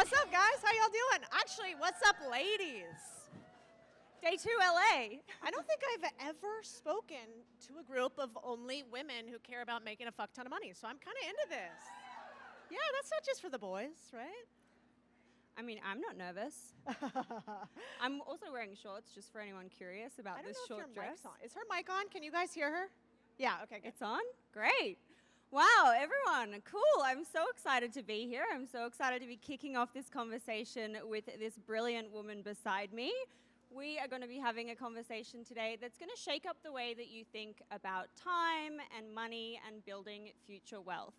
What's up, guys? How y'all doing? Actually, what's up, ladies? Day 2 LA. I don't think I've ever spoken to a group of only women who care about making a fuck ton of money, so I'm kind of into this. Yeah, that's not just for the boys, right? I mean, I'm not nervous. I'm also wearing shorts, just for anyone curious about this short dress. Mic's on. Is her mic on? Can you guys hear her? Yeah, okay, good. It's on? Great. Wow, everyone, cool. I'm so excited to be here. I'm so excited to be kicking off this conversation with this brilliant woman beside me. We are going to be having a conversation today that's going to shake up the way that you think about time and money and building future wealth.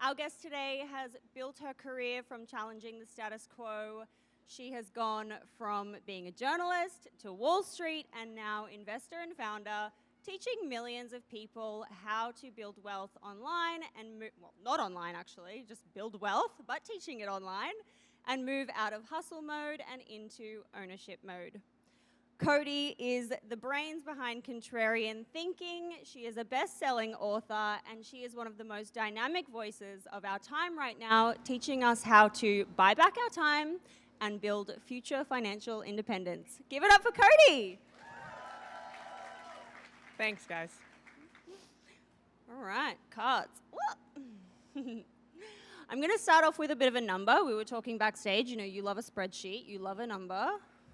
Our guest today has built her career from challenging the status quo. She has gone from being a journalist to Wall Street and now investor and founder, teaching millions of people how to build wealth online and not online actually, just build wealth, but teaching it online and move out of hustle mode and into ownership mode. Cody is the brains behind Contrarian Thinking. She is a best-selling author, and she is one of the most dynamic voices of our time right now, teaching us how to buy back our time and build future financial independence. Give it up for Cody. Thanks, guys. All right, cards. I'm going to start off with a bit of a number. We were talking backstage. You know, you love a spreadsheet. You love a number.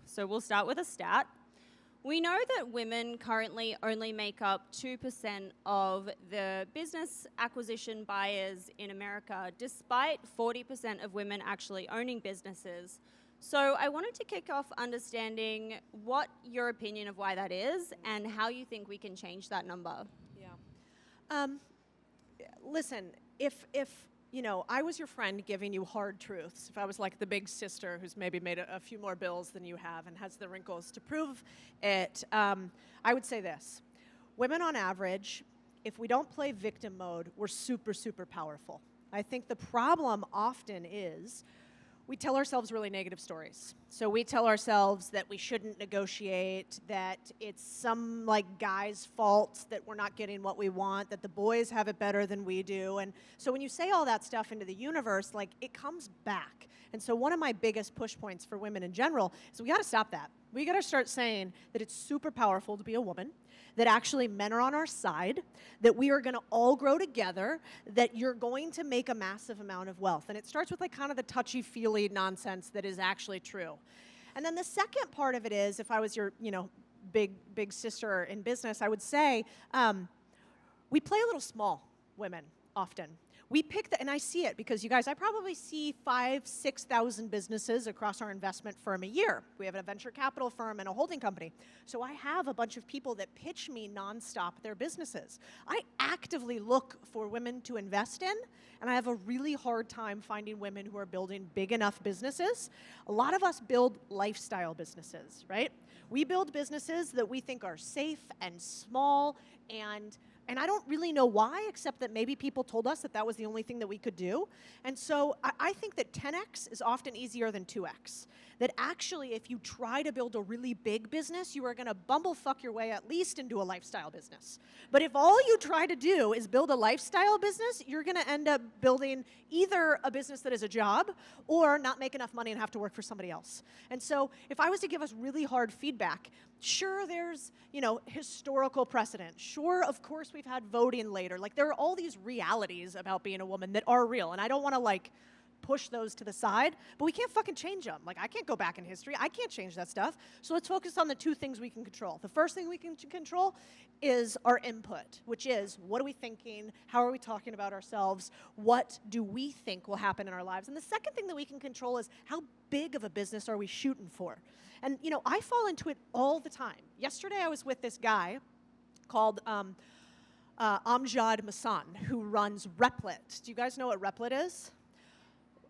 So we'll start with a stat. We know that women currently only make up 2% of the business acquisition buyers in America, despite 40% of women actually owning businesses. So I wanted to kick off understanding what your opinion of why that is and how you think we can change that number. Yeah. Listen, if you know, I was your friend giving you hard truths, if I was like the big sister who's maybe made a few more bills than you have and has the wrinkles to prove it, I would say this. Women on average, if we don't play victim mode, we're super, super powerful. I think the problem often is we tell ourselves really negative stories. So we tell ourselves that we shouldn't negotiate, that it's some like guy's fault that we're not getting what we want, that the boys have it better than we do. And so when you say all that stuff into the universe, like it comes back. And so one of my biggest push points for women in general is we gotta stop that. We gotta start saying that it's super powerful to be a woman, that actually men are on our side, that we are gonna all grow together, that you're going to make a massive amount of wealth. And it starts with like kind of the touchy-feely nonsense that is actually true. And then the second part of it is, if I was your, you know, big sister in business, I would say we play a little small, women, often. We pick and I see it because you guys, I probably see 5,000, 6,000 businesses across our investment firm a year. We have a venture capital firm and a holding company. So I have a bunch of people that pitch me nonstop their businesses. I actively look for women to invest in, and I have a really hard time finding women who are building big enough businesses. A lot of us build lifestyle businesses, right? We build businesses that we think are safe and small, and I don't really know why, except that maybe people told us that that was the only thing that we could do. And so I think that 10x is often easier than 2x. That actually, if you try to build a really big business, you are gonna bumblefuck your way at least into a lifestyle business. But if all you try to do is build a lifestyle business, you're gonna end up building either a business that is a job or not make enough money and have to work for somebody else. And so if I was to give us really hard feedback, sure, there's, you know, historical precedent. Sure, of course, we've had voting later. Like, there are all these realities about being a woman that are real, and I don't want to, like, push those to the side, but we can't fucking change them. Like, I can't go back in history. I can't change that stuff. So let's focus on the two things we can control. The first thing we can control is our input, which is, what are we thinking? How are we talking about ourselves? What do we think will happen in our lives? And the second thing that we can control is, how big of a business are we shooting for? And, you know, I fall into it all the time. Yesterday, I was with this guy called Amjad Masan, who runs Replit. Do you guys know what Replit is?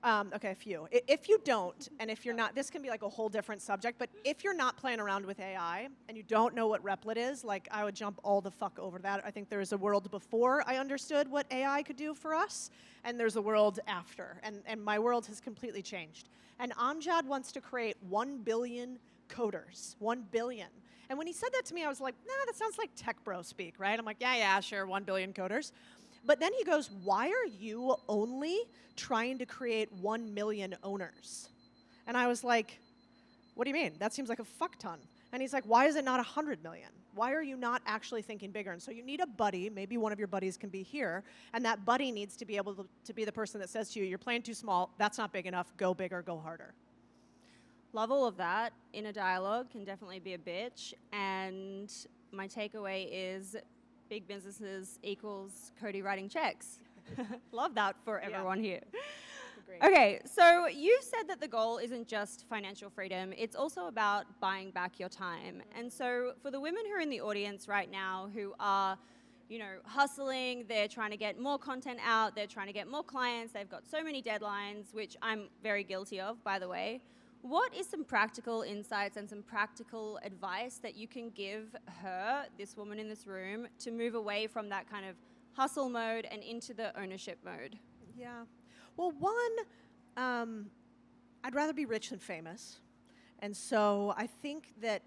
Okay, a few. If you don't, and if you're not, this can be like a whole different subject, but if you're not playing around with AI and you don't know what Replit is, like, I would jump all the fuck over that. I think there is a world before I understood what AI could do for us, and there's a world after, and my world has completely changed. And Amjad wants to create 1 billion coders, 1 billion. And when he said that to me, I was like, nah, that sounds like tech bro speak, right? I'm like, yeah, sure, 1 billion coders. But then he goes, why are you only trying to create 1 million owners? And I was like, what do you mean? That seems like a fuck ton. And he's like, why is it not 100 million? Why are you not actually thinking bigger? And so you need a buddy, maybe one of your buddies can be here, and that buddy needs to be able to be the person that says to you, you're playing too small, that's not big enough, go bigger, go harder. Love all of that. Inner dialogue can definitely be a bitch. And my takeaway is big businesses equals Cody writing checks. Love that for everyone here. Agreed. Okay, so you've said that the goal isn't just financial freedom, it's also about buying back your time. And so for the women who are in the audience right now who are, hustling, they're trying to get more content out, they're trying to get more clients, they've got so many deadlines, which I'm very guilty of, by the way. What is some practical insights and some practical advice that you can give her, this woman in this room, to move away from that kind of hustle mode and into the ownership mode? Yeah. Well, one, I'd rather be rich than famous. And so I think that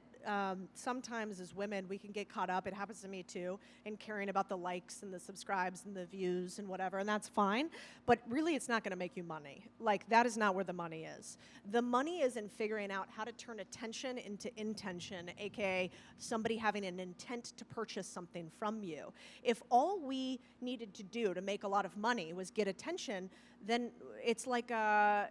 sometimes as women, we can get caught up, it happens to me too, in caring about the likes and the subscribes and the views and whatever, and that's fine. But really, it's not going to make you money. Like, that is not where the money is. The money is in figuring out how to turn attention into intention, aka somebody having an intent to purchase something from you. If all we needed to do to make a lot of money was get attention, then it's like a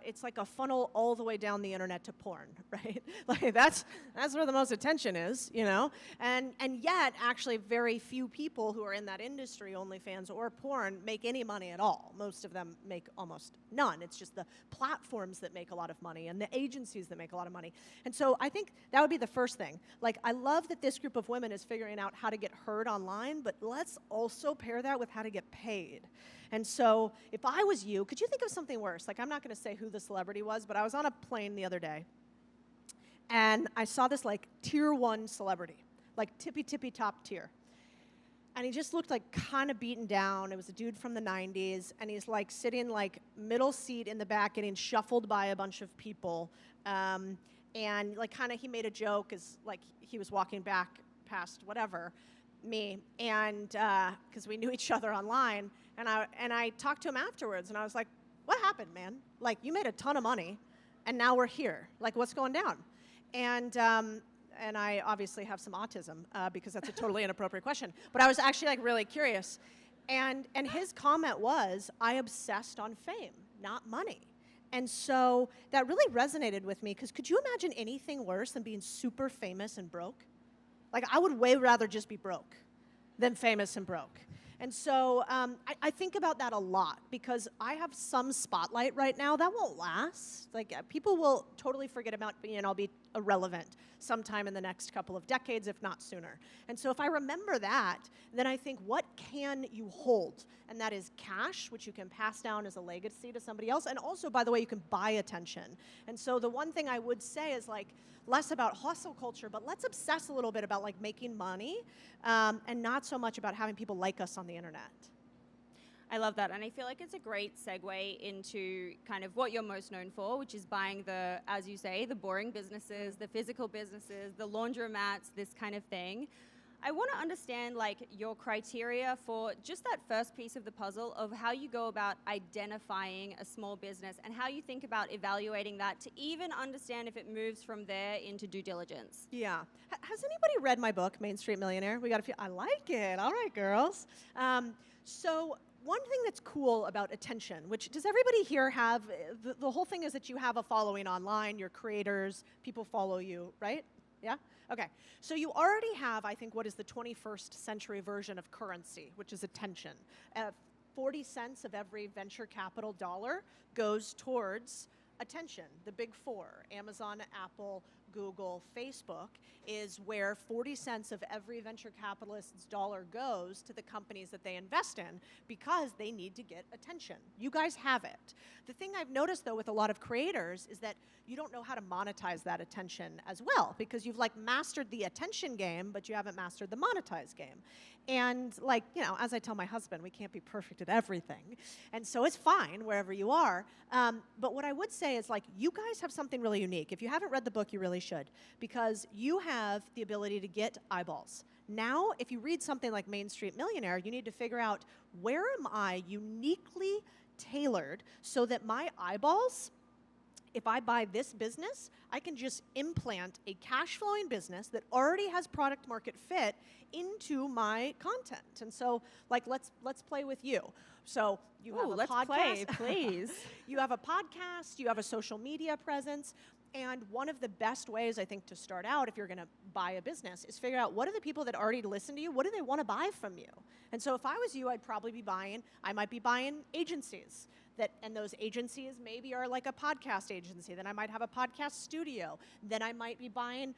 funnel all the way down the internet to porn, right? Like that's where the most attention is, And yet, actually, very few people who are in that industry, OnlyFans or porn, make any money at all. Most of them make almost none. It's just the platforms that make a lot of money and the agencies that make a lot of money. And so I think that would be the first thing. Like, I love that this group of women is figuring out how to get heard online, but let's also pair that with how to get paid. And so if I was you, could you think of something worse? Like, I'm not going to say who the celebrity was, but I was on a plane the other day, and I saw this, like, tier 1 celebrity, like tippy top tier. And he just looked like kind of beaten down. It was a dude from the 90s, and he's like sitting like middle seat in the back getting shuffled by a bunch of people. And like kind of he made a joke as like he was walking back past whatever, me, and because we knew each other online. And I talked to him afterwards, and I was like, what happened, man? Like, you made a ton of money, and now we're here. Like, what's going down? And I obviously have some autism because that's a totally inappropriate question. But I was actually, like, really curious. And his comment was, I obsessed on fame, not money. And so that really resonated with me, because could you imagine anything worse than being super famous and broke? Like, I would way rather just be broke than famous and broke. And so I think about that a lot, because I have some spotlight right now that won't last. Like, people will totally forget about me, and I'll be irrelevant sometime in the next couple of decades, if not sooner. And so if I remember that, then I think, what can you hold? And that is cash, which you can pass down as a legacy to somebody else. And also, by the way, you can buy attention. And so the one thing I would say is, like, less about hustle culture, but let's obsess a little bit about, like, making money and not so much about having people like us on the internet. I love that, and I feel like it's a great segue into kind of what you're most known for, which is buying the, as you say, the boring businesses, the physical businesses, the laundromats, this kind of thing. I want to understand, like, your criteria for just that first piece of the puzzle of how you go about identifying a small business and how you think about evaluating that to even understand if it moves from there into due diligence. Yeah. Has anybody read my book, Main Street Millionaire? We got a few. I like it. All right, girls. So one thing that's cool about attention, which does everybody here have, the whole thing is that you have a following online, you're creators, people follow you, right? Yeah? Okay. So you already have, I think, what is the 21st century version of currency, which is attention. 40 cents of every venture capital dollar goes towards attention. The big four, Amazon, Apple, Google, Facebook, is where 40 cents of every venture capitalist's dollar goes to the companies that they invest in, because they need to get attention. You guys have it. The thing I've noticed, though, with a lot of creators is that you don't know how to monetize that attention as well, because you've, like, mastered the attention game, but you haven't mastered the monetize game. And, like, as I tell my husband, we can't be perfect at everything. And so it's fine wherever you are. But what I would say is, like, you guys have something really unique. If you haven't read the book, you really should, because you have the ability to get eyeballs. Now, if you read something like Main Street Millionaire, you need to figure out, where am I uniquely tailored so that my eyeballs, if I buy this business, I can just implant a cash flowing business that already has product market fit into my content. And so, like, let's play with you. So you have a let's podcast. play, please. You have a podcast, you have a social media presence, and one of the best ways, I think, to start out if you're going to buy a business is figure out, what are the people that already listen to you? What do they want to buy from you? And so if I was you, I might be buying agencies. And those agencies maybe are like a podcast agency. Then I might have a podcast studio. Then I might be buying,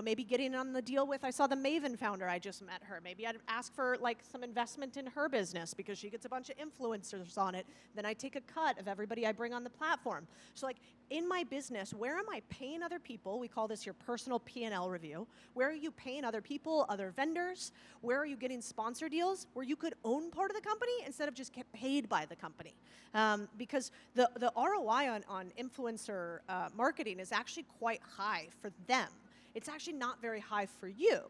maybe getting on the deal with, I saw the Maven founder, I just met her. Maybe I'd ask for like some investment in her business because she gets a bunch of influencers on it. Then I take a cut of everybody I bring on the platform. So like in my business, where am I paying other people? We call this your personal P&L review. Where are you paying other people, other vendors? Where are you getting sponsor deals where you could own part of the company instead of just get paid by the company? Because the ROI on influencer marketing is actually quite high for them. It's actually not very high for you.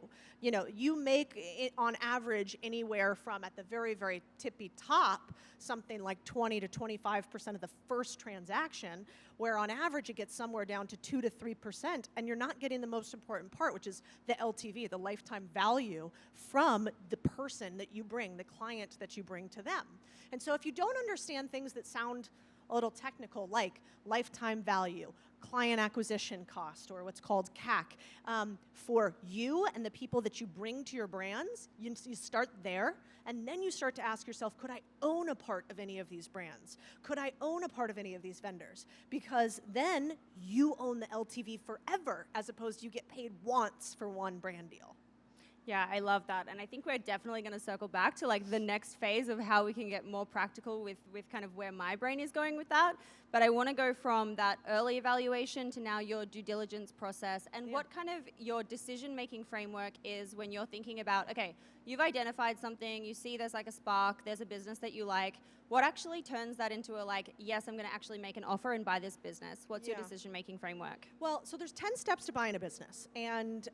You know, you make, on average, anywhere from, at the very, very tippy top, something like 20 to 25% of the first transaction, where on average it gets somewhere down to 2 to 3%, and you're not getting the most important part, which is the LTV, the lifetime value, from the person that you bring, the client that you bring to them. And so if you don't understand things that sound a little technical, like lifetime value, client acquisition cost, or what's called CAC, for you and the people that you bring to your brands, you start there, and then you start to ask yourself, could I own a part of any of these brands? Could I own a part of any of these vendors? Because then you own the LTV forever, as opposed to you get paid once for one brand deal. Yeah, I love that. And I think we're definitely going to circle back to like the next phase of how we can get more practical with kind of where my brain is going with that. But I want to go from that early evaluation to now your due diligence process, and what kind of your decision-making framework is when you're thinking about, okay, you've identified something, you see there's like a spark, there's a business that you like. What actually turns that into a like, yes, I'm going to actually make an offer and buy this business? What's your decision-making framework? Well, so there's 10 steps to buying a business. And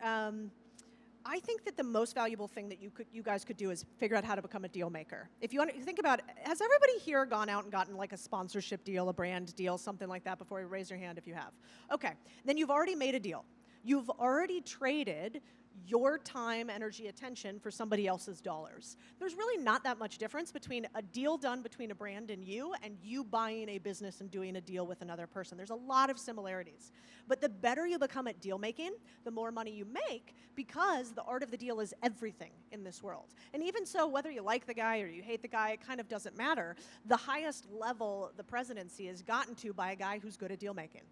I think that the most valuable thing that you guys could do is figure out how to become a deal maker. If you want to think about it, has everybody here gone out and gotten like a sponsorship deal, a brand deal, something like that before? Raise your hand if you have. Okay, then you've already made a deal. You've already traded your time, energy, attention for somebody else's dollars. There's really not that much difference between a deal done between a brand and you buying a business and doing a deal with another person. There's a lot of similarities. But the better you become at deal making, the more money you make, because the art of the deal is everything in this world. And even so, whether you like the guy or you hate the guy, it kind of doesn't matter. The highest level the presidency is gotten to by a guy who's good at deal making.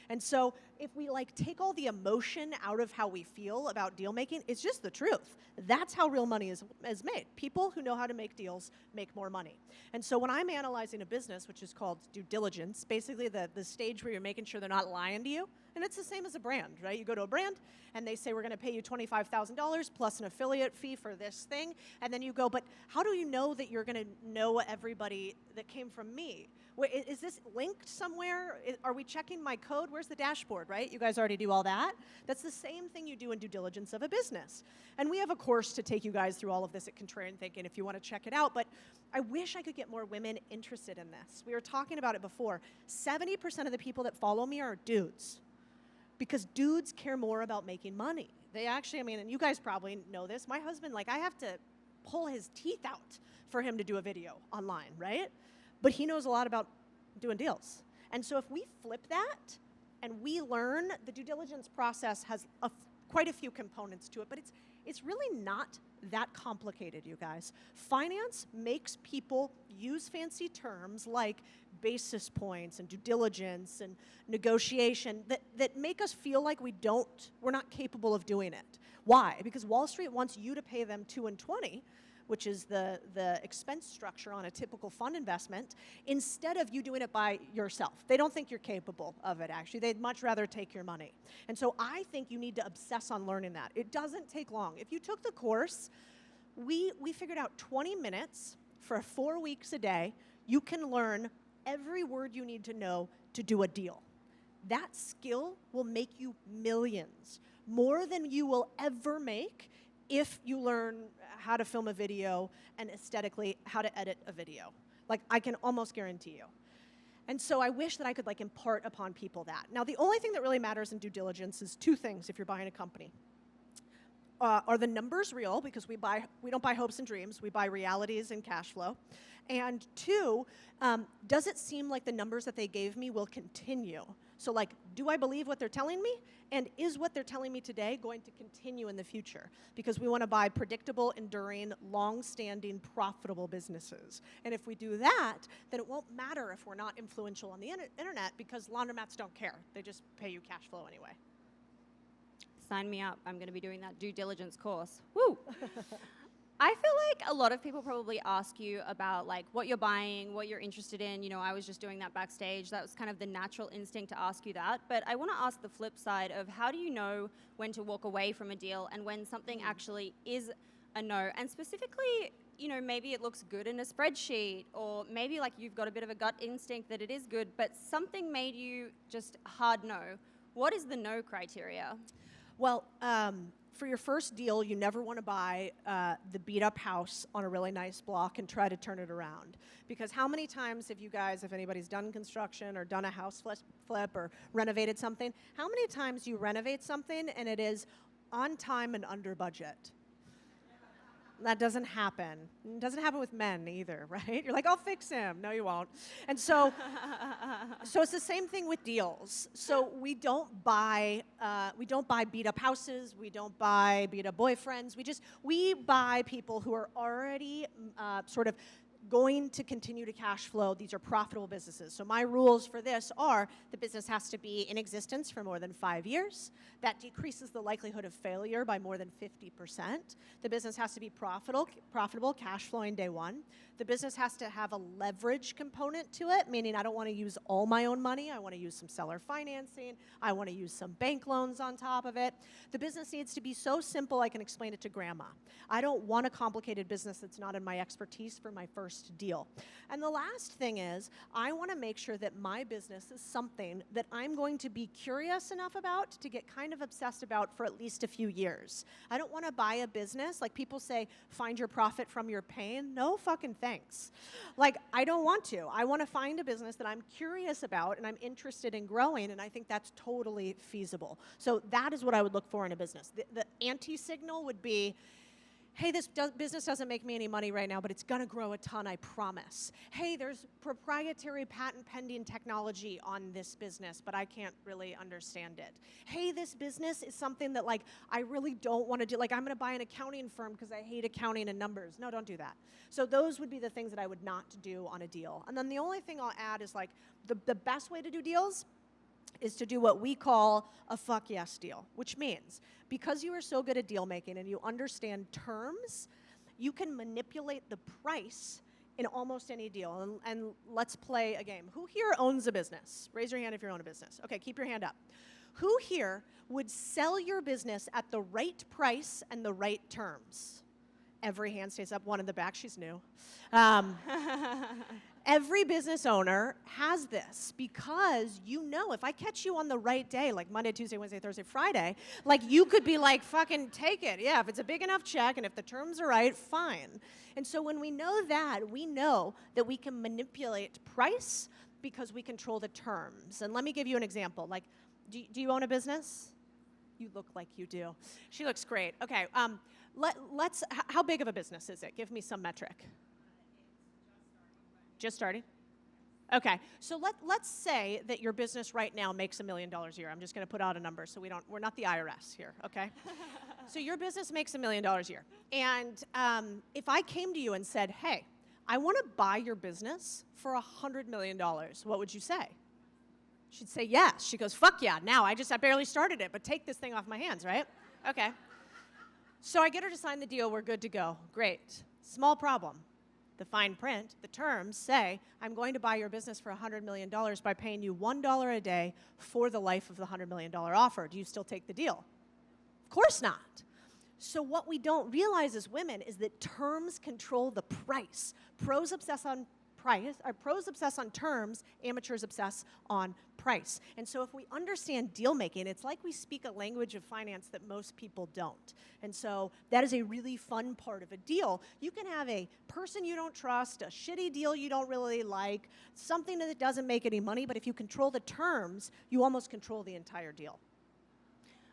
And so if we like take all the emotion out of how we feel about deal making, it's just the truth. That's how real money is made. People who know how to make deals make more money. And so when I'm analyzing a business, which is called due diligence, basically the stage where you're making sure they're not lying to you, and it's the same as a brand, right? You go to a brand and they say, we're gonna pay you $25,000 plus an affiliate fee for this thing. And then you go, but how do you know that you're gonna know everybody that came from me? Is this linked somewhere? Are we checking my code? Where's the dashboard, right? You guys already do all that. That's the same thing you do in due diligence of a business. And we have a course to take you guys through all of this at Contrarian Thinking if you want to check it out. But I wish I could get more women interested in this. We were talking about it before. 70% of the people that follow me are dudes, because dudes care more about making money. They actually, and you guys probably know this. My husband, I have to pull his teeth out for him to do a video online, right? But he knows a lot about doing deals. And so if we flip that and we learn, the due diligence process has quite a few components to it, but it's really not that complicated, you guys. Finance makes people use fancy terms like basis points and due diligence and negotiation that make us feel like we're not capable of doing it. Why? Because Wall Street wants you to pay them 2 and 20, which is the expense structure on a typical fund investment, instead of you doing it by yourself. They don't think you're capable of it, actually. They'd much rather take your money. And so I think you need to obsess on learning that. It doesn't take long. If you took the course, we figured out 20 minutes for 4 weeks a day, you can learn every word you need to know to do a deal. that skill will make you millions, more than you will ever make if you learn how to film a video and aesthetically how to edit a video. Like, I can almost guarantee you. And so I wish that I could like impart upon people that. Now, the only thing that really matters in due diligence is two things if you're buying a company. Are the numbers real? Because we don't buy hopes and dreams, we buy realities and cash flow. And two, does it seem like the numbers that they gave me will continue? So like, do I believe what they're telling me? And is what they're telling me today going to continue in the future? Because we want to buy predictable, enduring, long-standing, profitable businesses. And if we do that, then it won't matter if we're not influential on the internet, because laundromats don't care. They just pay you cash flow anyway. Sign me up. I'm going to be doing that due diligence course. Woo! I feel like a lot of people probably ask you about like what you're buying, what you're interested in. You know, I was just doing that backstage. That was kind of the natural instinct to ask you that. But I want to ask the flip side of how do you know when to walk away from a deal and when something actually is a no? And specifically, you know, maybe it looks good in a spreadsheet, or maybe like you've got a bit of a gut instinct that it is good, but something made you just hard no. What is the no criteria? Well, for your first deal, you never want to buy the beat-up house on a really nice block and try to turn it around. Because how many times have you guys, if anybody's done construction or done a house flip or renovated something, how many times you renovate something and it is on time and under budget? That doesn't happen. It doesn't happen with men either, right? You're like, I'll fix him. No, you won't. And so it's the same thing with deals. So we don't buy beat up houses. We don't buy beat up boyfriends. We buy people who are already sort of going to continue to cash flow. These are profitable businesses. So my rules for this are the business has to be in existence for more than 5 years. That decreases the likelihood of failure by more than 50%. The business has to be profitable, cash flowing day one. The business has to have a leverage component to it, meaning I don't want to use all my own money. I want to use some seller financing. I want to use some bank loans on top of it. The business needs to be so simple I can explain it to grandma. I don't want a complicated business that's not in my expertise for my first deal. And the last thing is, I want to make sure that my business is something that I'm going to be curious enough about to get kind of obsessed about for at least a few years. I don't want to buy a business, like people say, find your profit from your pain. No fucking thanks. Like, I don't want to. I want to find a business that I'm curious about and I'm interested in growing, and I think that's totally feasible. So that is what I would look for in a business. The anti-signal would be, hey, this business doesn't make me any money right now, but it's going to grow a ton, I promise. Hey, there's proprietary patent pending technology on this business, but I can't really understand it. Hey, this business is something that like I really don't want to do. Like, I'm going to buy an accounting firm because I hate accounting and numbers. No, don't do that. So those would be the things that I would not do on a deal. And then the only thing I'll add is like the best way to do deals is to do what we call a fuck yes deal, which means because you are so good at deal making and you understand terms, you can manipulate the price in almost any deal. And let's play a game. Who here owns a business? Raise your hand if you own a business. Okay, keep your hand up. Who here would sell your business at the right price and the right terms? Every hand stays up. One in the back, she's new. Every business owner has this because you know if I catch you on the right day, like Monday, Tuesday, Wednesday, Thursday, Friday, like you could be like, fucking take it. Yeah, if it's a big enough check and if the terms are right, fine. And so when we know that we can manipulate price because we control the terms. And let me give you an example. Like, do you own a business? You look like you do. She looks great. Okay, how big of a business is it? Give me some metric. Just starting? Okay, so let's say that your business right now makes $1 million a year. I'm just going to put out a number so we're not the IRS here, okay? So your business makes $1 million a year. And if I came to you and said, hey, I want to buy your business for $100 million, what would you say? She'd say yes. She goes, fuck yeah, now I barely started it, but take this thing off my hands, right? Okay. So I get her to sign the deal, we're good to go. Great. Small problem. The fine print, the terms say, I'm going to buy your business for $100 million by paying you $1 a day for the life of the $100 million offer. Do you still take the deal? Of course not. So what we don't realize as women is that terms control the price. Pros obsess on price, or pros obsess on terms, amateurs obsess on price. And so if we understand deal making, it's like we speak a language of finance that most people don't. And so that is a really fun part of a deal. You can have a person you don't trust, a shitty deal you don't really like, something that doesn't make any money, but if you control the terms, you almost control the entire deal.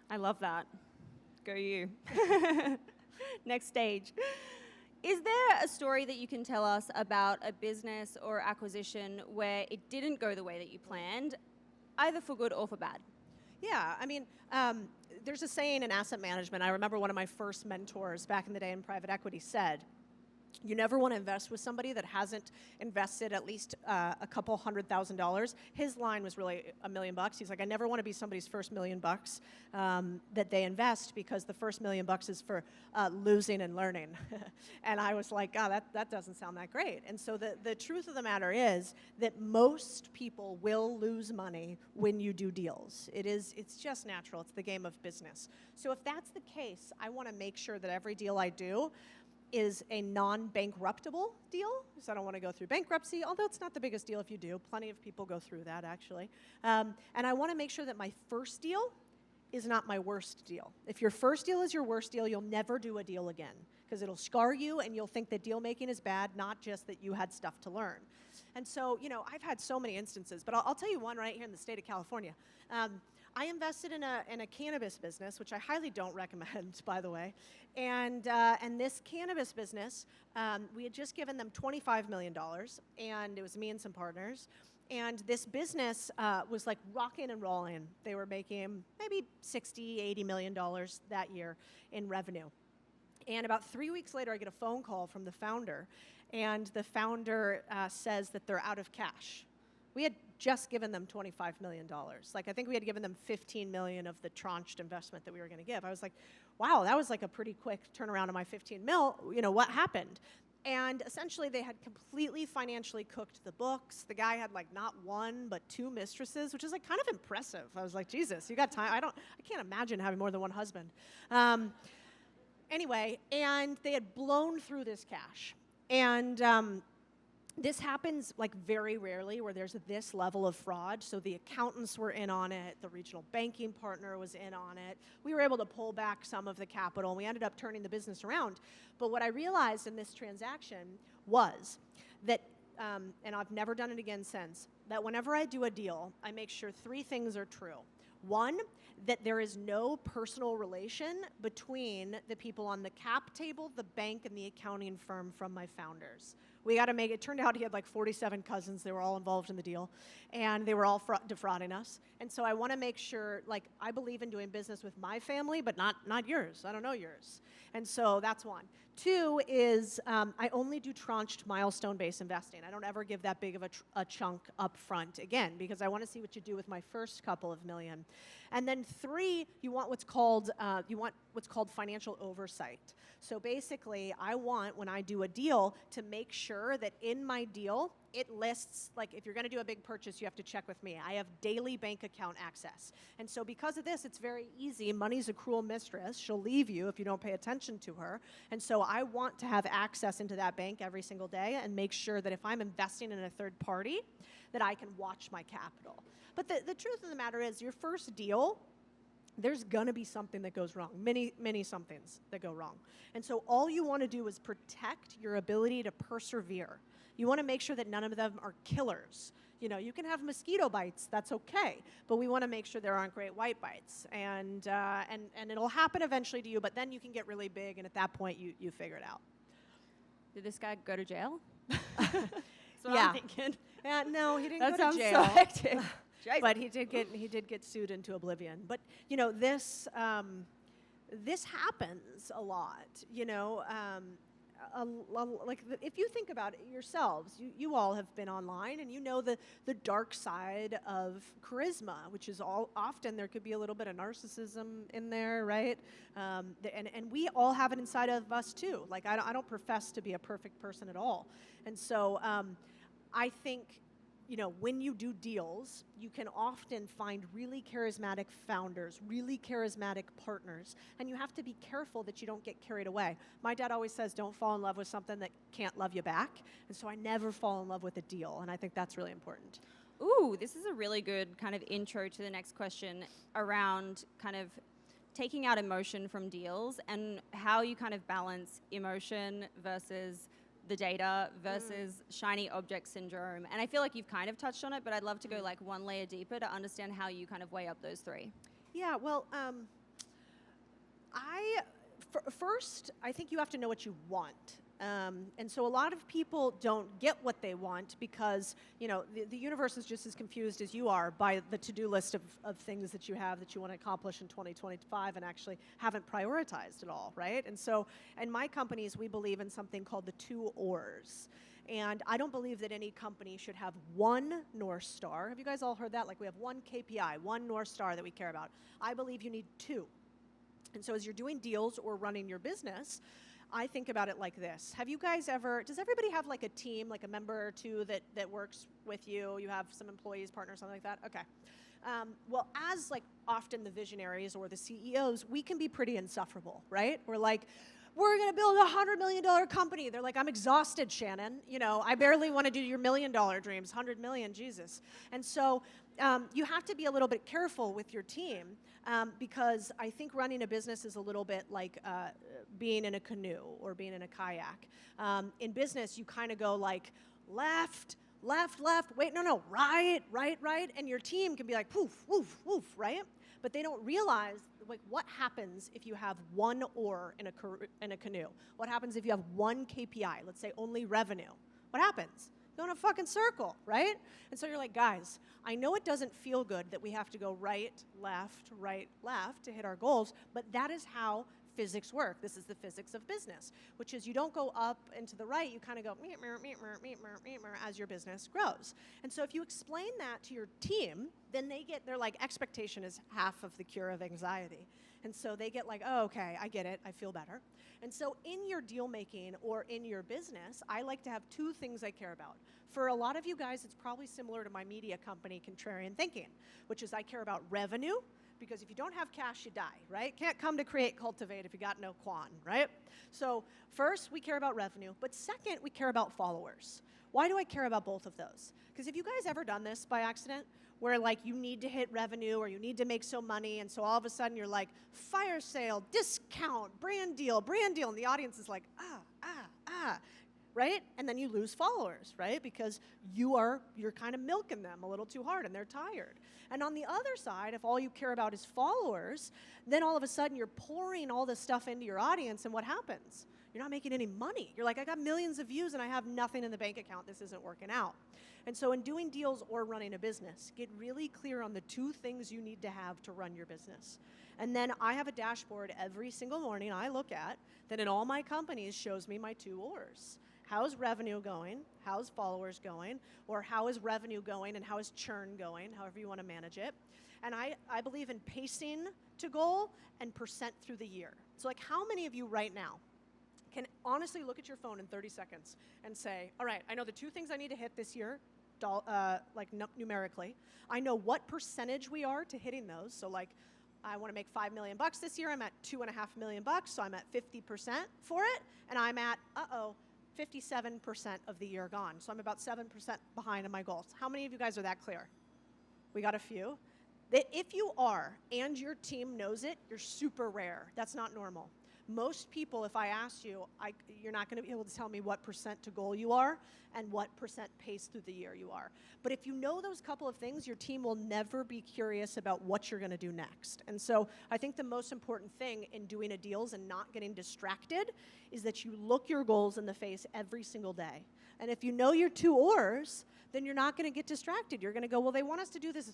I love that. Go you. Next stage. Is there a story that you can tell us about a business or acquisition where it didn't go the way that you planned, either for good or for bad? Yeah, I mean, there's a saying in asset management. I remember one of my first mentors back in the day in private equity said, you never want to invest with somebody that hasn't invested at least a couple $100,000. His line was really $1 million. He's like, I never want to be somebody's first $1 million that they invest, because the first $1 million is for losing and learning. And I was like, oh, that doesn't sound that great. And so the truth of the matter is that most people will lose money when you do deals. It's just natural. It's the game of business. So if that's the case, I want to make sure that every deal I do is a non-bankruptable deal, because I don't want to go through bankruptcy, although it's not the biggest deal if you do. Plenty of people go through that, actually. And I want to make sure that my first deal is not my worst deal. If your first deal is your worst deal, you'll never do a deal again, because it'll scar you and you'll think that deal making is bad, not just that you had stuff to learn. And so, I've had so many instances, but I'll tell you one right here in the state of California. I invested in a cannabis business, which I highly don't recommend, by the way. And this cannabis business, we had just given them $25 million, and it was me and some partners. And this business was like rocking and rolling. They were making maybe $60, $80 million that year in revenue. And about 3 weeks later, I get a phone call from the founder, and the founder says that they're out of cash. We had just given them $25 million. Like, I think we had given them $15 million of the tranched investment that we were going to give. I was like, wow, that was like a pretty quick turnaround on my 15 mil. What happened? And essentially, they had completely financially cooked the books. The guy had like not one, but two mistresses, which is like kind of impressive. I was like, Jesus, you got time? I can't imagine having more than one husband. Anyway, and they had blown through this cash. And this happens like very rarely where there's this level of fraud. So the accountants were in on it. The regional banking partner was in on it. We were able to pull back some of the capital, and we ended up turning the business around. But what I realized in this transaction was that, and I've never done it again since, that whenever I do a deal, I make sure three things are true. One, that there is no personal relation between the people on the cap table, the bank, and the accounting firm from my founders. We got to make it. Turned out he had like 47 cousins. They were all involved in the deal, and they were all defrauding us. And so I want to make sure, like, I believe in doing business with my family, but not yours. I don't know yours. And so that's one. Two is I only do tranched milestone-based investing. I don't ever give that big of a chunk up front, again, because I want to see what you do with my first couple of million. And then three, you want what's called financial oversight. So basically, I want, when I do a deal, to make sure that in my deal, it lists, like, if you're going to do a big purchase, you have to check with me. I have daily bank account access. And so because of this, it's very easy. Money's a cruel mistress. She'll leave you if you don't pay attention to her. And so I want to have access into that bank every single day and make sure that if I'm investing in a third party, that I can watch my capital. But the truth of the matter is, your first deal, there's going to be something that goes wrong, many somethings that go wrong. And so all you want to do is protect your ability to persevere. You want to make sure that none of them are killers. You can have mosquito bites, that's okay, but we want to make sure there aren't great white bites. And it'll happen eventually to you, but then you can get really big, and at that point, you figure it out. Did this guy go to jail? That's what I'm thinking. No, he didn't That go to sounds jail. so hectic. But he did get sued into oblivion. But this happens a lot. If you think about it yourselves, you all have been online, and you know the dark side of charisma, which is often there could be a little bit of narcissism in there, right? And we all have it inside of us too. Like, I don't profess to be a perfect person at all, and so I think when you do deals, you can often find really charismatic founders, really charismatic partners, and you have to be careful that you don't get carried away. My dad always says, don't fall in love with something that can't love you back, and so I never fall in love with a deal, and I think that's really important. Ooh, this is a really good kind of intro to the next question around kind of taking out emotion from deals and how you kind of balance emotion versus the data versus shiny object syndrome. And I feel like you've kind of touched on it, but I'd love to go like one layer deeper to understand how you kind of weigh up those three. Yeah, well, first, I think you have to know what you want. And so a lot of people don't get what they want because, the universe is just as confused as you are by the to-do list of things that you have that you want to accomplish in 2025 and actually haven't prioritized at all, right? And so in my companies, we believe in something called the 2 Ors. And I don't believe that any company should have one North Star. Have you guys all heard that? Like we have one KPI, one North Star that we care about. I believe you need 2. And so as you're doing deals or running your business, I think about it like this. Have you guys does everybody have like a team, like a member or two that works with you? You have some employees, partners, something like that? Okay. Well, as like often the visionaries or the CEOs, we can be pretty insufferable, right? We're like, we're going to build a $100 million company. They're like, I'm exhausted, Shannon. I barely want to do your $1 million dreams, 100 million, Jesus. And so you have to be a little bit careful with your team because I think running a business is a little bit like being in a canoe or being in a kayak. In business, you kind of go like left, wait, no, right, and your team can be like poof, woof, woof, right? But they don't realize like what happens if you have one oar in a canoe? What happens if you have one KPI? Let's say only revenue. What happens? Go in a fucking circle, right? And so you're like, guys, I know it doesn't feel good that we have to go right, left to hit our goals, but that is how physics work. This is the physics of business, which is you don't go up and to the right, you kind of go as your business grows. And so if you explain that to your team, then they're like, expectation is half of the cure of anxiety. And so they get like, oh, okay, I get it, I feel better. And so in your deal making or in your business, I like to have 2 things I care about. For a lot of you guys, it's probably similar to my media company, Contrarian Thinking, which is I care about revenue, because if you don't have cash, you die, right? Can't come to Create&Cultivate if you got no quan, right? So first, we care about revenue, but second, we care about followers. Why do I care about both of those? Because have you guys ever done this by accident? Where like you need to hit revenue or you need to make some money, and so all of a sudden you're like, fire sale, discount, brand deal, and the audience is like, right? And then you lose followers, right? Because you're kind of milking them a little too hard and they're tired. And on the other side, if all you care about is followers, then all of a sudden you're pouring all this stuff into your audience, and what happens? You're not making any money. You're like, I got millions of views and I have nothing in the bank account. This isn't working out. And so in doing deals or running a business, get really clear on the 2 things you need to have to run your business. And then I have a dashboard every single morning I look at that in all my companies shows me my 2 Ors. How's revenue going? How's followers going? Or how is revenue going and how is churn going? However you want to manage it. And I believe in pacing to goal and percent through the year. So like how many of you right now can honestly look at your phone in 30 seconds and say, all right, I know the 2 things I need to hit this year, numerically. I know what percentage we are to hitting those. So like, I want to make $5 million this year. I'm at $2.5 million, so I'm at 50% for it. And I'm at, 57% of the year gone. So I'm about 7% behind on my goals. How many of you guys are that clear? We got a few. If you are, and your team knows it, you're super rare. That's not normal. Most people, if I ask you, you're not going to be able to tell me what percent to goal you are and what percent pace through the year you are. But if you know those couple of things, your team will never be curious about what you're going to do next. And so I think the most important thing in doing a deals and not getting distracted is that you look your goals in the face every single day. And if you know your 2 Ors, then you're not going to get distracted. You're going to go, well, they want us to do this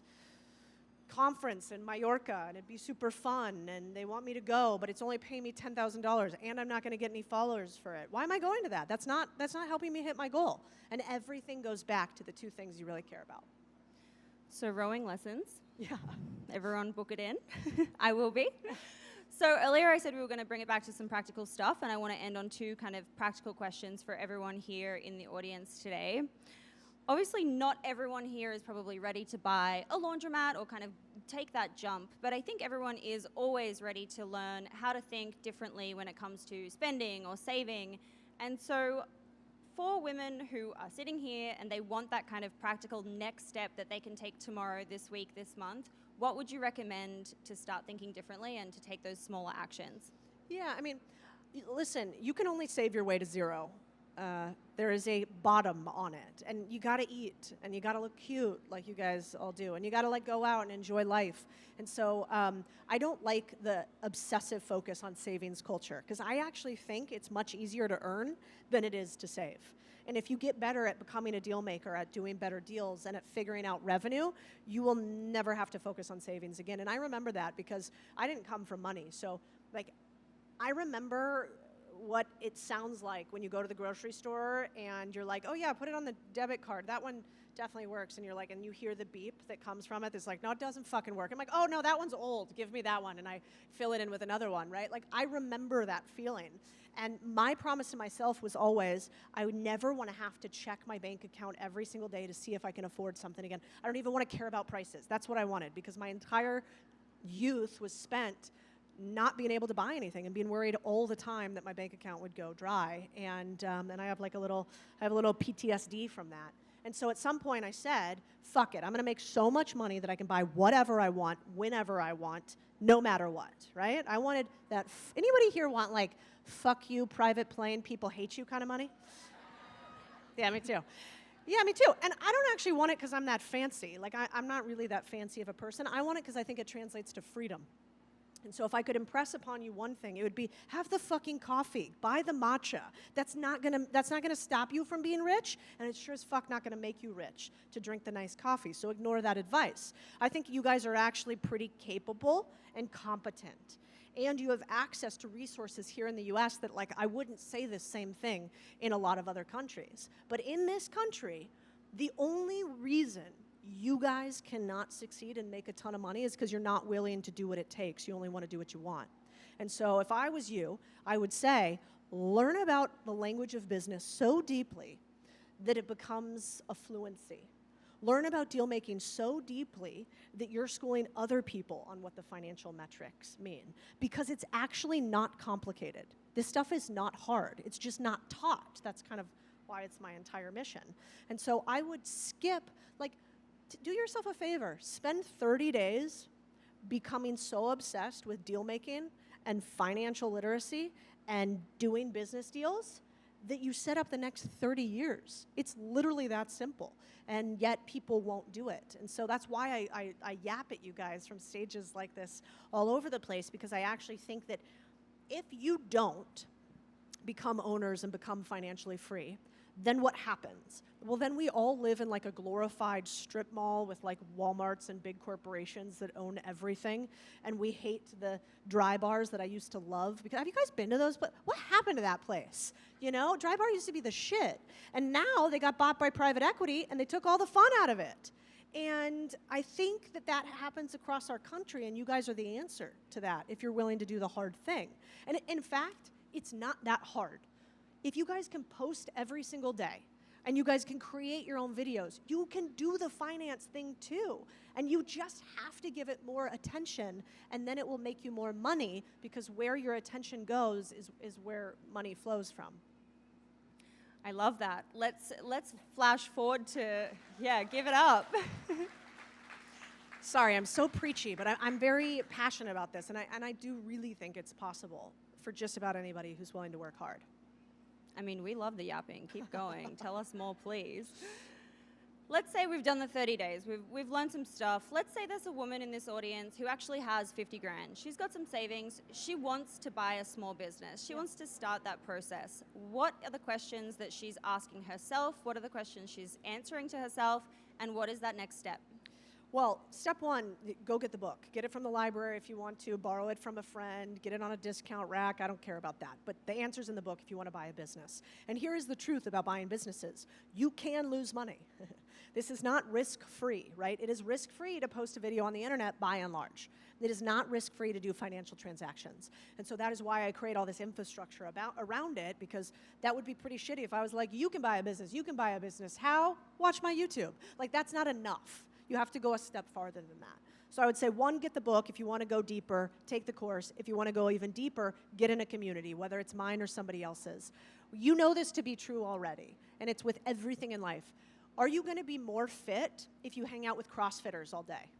conference in Mallorca, and it'd be super fun, and they want me to go, but it's only paying me $10,000, and I'm not going to get any followers for it. Why am I going to that? That's not helping me hit my goal. And everything goes back to the 2 things you really care about. So rowing lessons. Yeah. Everyone book it in. I will be. So earlier I said we were going to bring it back to some practical stuff, and I want to end on 2 kind of practical questions for everyone here in the audience today. Obviously, not everyone here is probably ready to buy a laundromat or kind of take that jump, but I think everyone is always ready to learn how to think differently when it comes to spending or saving. And so for women who are sitting here and they want that kind of practical next step that they can take tomorrow, this week, this month, what would you recommend to start thinking differently and to take those smaller actions? Yeah, I mean, listen, you can only save your way to zero. There is a bottom on it, and you gotta eat, and you gotta look cute like you guys all do, and you gotta like go out and enjoy life. And so I don't like the obsessive focus on savings culture, because I actually think it's much easier to earn than it is to save. And if you get better at becoming a deal maker, at doing better deals, and at figuring out revenue, you will never have to focus on savings again. And I remember that because I didn't come from money. So like, I remember what it sounds like when you go to the grocery store and you're like, oh yeah, put it on the debit card. That one definitely works. And you're like, and you hear the beep that comes from it. It's like, no, it doesn't fucking work. I'm like, oh no, that one's old. Give me that one. And I fill it in with another one, right? Like, I remember that feeling. And my promise to myself was always, I would never want to have to check my bank account every single day to see if I can afford something again. I don't even want to care about prices. That's what I wanted, because my entire youth was spent not being able to buy anything and being worried all the time that my bank account would go dry. And I have like a little PTSD from that. And so at some point I said, fuck it, I'm gonna make so much money that I can buy whatever I want, whenever I want, no matter what, right? I wanted that. Anybody here want like, fuck you, private plane, people hate you kind of money? Yeah, me too. Yeah, me too. And I don't actually want it because I'm that fancy. Like, I'm not really that fancy of a person. I want it because I think it translates to freedom. And so if I could impress upon you one thing, it would be, have the fucking coffee, buy the matcha. That's not gonna stop you from being rich, and it's sure as fuck not gonna make you rich to drink the nice coffee. So ignore that advice. I think you guys are actually pretty capable and competent. And you have access to resources here in the US that, like, I wouldn't say the same thing in a lot of other countries. But in this country, the only reason you guys cannot succeed and make a ton of money is because you're not willing to do what it takes. You only want to do what you want. And so if I was you, I would say, learn about the language of business so deeply that it becomes a fluency. Learn about deal making so deeply that you're schooling other people on what the financial metrics mean, because it's actually not complicated. This stuff is not hard. It's just not taught. That's kind of why it's my entire mission. And so I would skip, like, do yourself a favor. Spend 30 days becoming so obsessed with deal making and financial literacy and doing business deals that you set up the next 30 years. It's literally that simple. And yet people won't do it. And so that's why I yap at you guys from stages like this all over the place, because I actually think that if you don't become owners and become financially free, then what happens? Well, then we all live in like a glorified strip mall with like Walmarts and big corporations that own everything. And we hate the dry bars that I used to love. Because have you guys been to those? But what happened to that place? You know, dry bar used to be the shit. And now they got bought by private equity and they took all the fun out of it. And I think that that happens across our country, and you guys are the answer to that if you're willing to do the hard thing. And in fact, it's not that hard. If you guys can post every single day and you guys can create your own videos, you can do the finance thing too. And you just have to give it more attention, and then it will make you more money, because where your attention goes is where money flows from. I love that. Let's flash forward to, yeah, give it up. Sorry, I'm so preachy, but I'm very passionate about this, and I do really think it's possible for just about anybody who's willing to work hard. I mean, we love the yapping. Keep going. Tell us more, please. Let's say we've done the 30 days. We've learned some stuff. Let's say there's a woman in this audience who actually has 50 grand. She's got some savings. She wants to buy a small business. She wants to start that process. What are the questions that she's asking herself? What are the questions she's answering to herself? And what is that next step? Well, step one, go get the book. Get it from the library if you want to, borrow it from a friend, get it on a discount rack. I don't care about that. But the answer's in the book if you want to buy a business. And here is the truth about buying businesses. You can lose money. This is not risk-free, right? It is risk-free to post a video on the internet by and large. It is not risk-free to do financial transactions. And so that is why I create all this infrastructure around it, because that would be pretty shitty if I was like, you can buy a business, you can buy a business. How? Watch my YouTube. Like, that's not enough. You have to go a step farther than that. So I would say, one, get the book. If you want to go deeper, take the course. If you want to go even deeper, get in a community, whether it's mine or somebody else's. You know this to be true already, and it's with everything in life. Are you going to be more fit if you hang out with CrossFitters all day?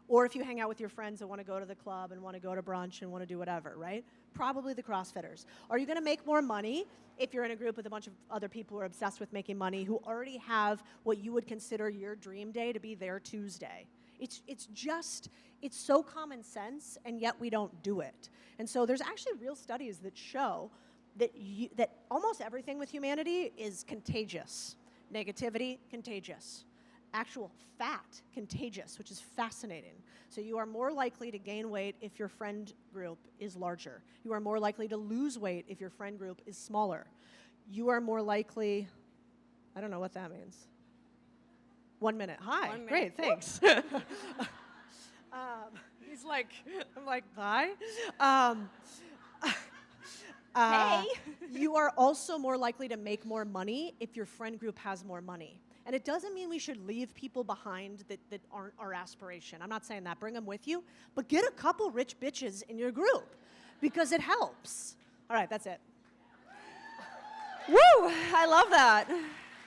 Or if you hang out with your friends that want to go to the club and want to go to brunch and want to do whatever, right? Probably the CrossFitters. Are you going to make more money if you're in a group with a bunch of other people who are obsessed with making money, who already have what you would consider your dream day to be their Tuesday? It's so common sense, and yet we don't do it. And so there's actually real studies that show that almost everything with humanity is contagious. Negativity, contagious. Actual fat, contagious, which is fascinating. So you are more likely to gain weight if your friend group is larger. You are more likely to lose weight if your friend group is smaller. You are more likely, I don't know what that means. 1 minute. Hi. 1 minute. Great, thanks. He's like, I'm like, bye. Hey. You are also more likely to make more money if your friend group has more money. And it doesn't mean we should leave people behind that aren't our aspiration. I'm not saying that. Bring them with you. But get a couple rich bitches in your group, because it helps. All right, that's it. Woo! I love that.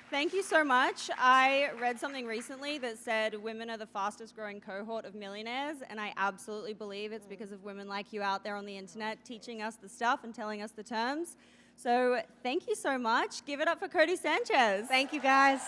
Thank you so much. I read something recently that said women are the fastest growing cohort of millionaires, and I absolutely believe it's because of women like you out there on the internet teaching us the stuff and telling us the terms. So thank you so much. Give it up for Codie Sanchez. Thank you, guys.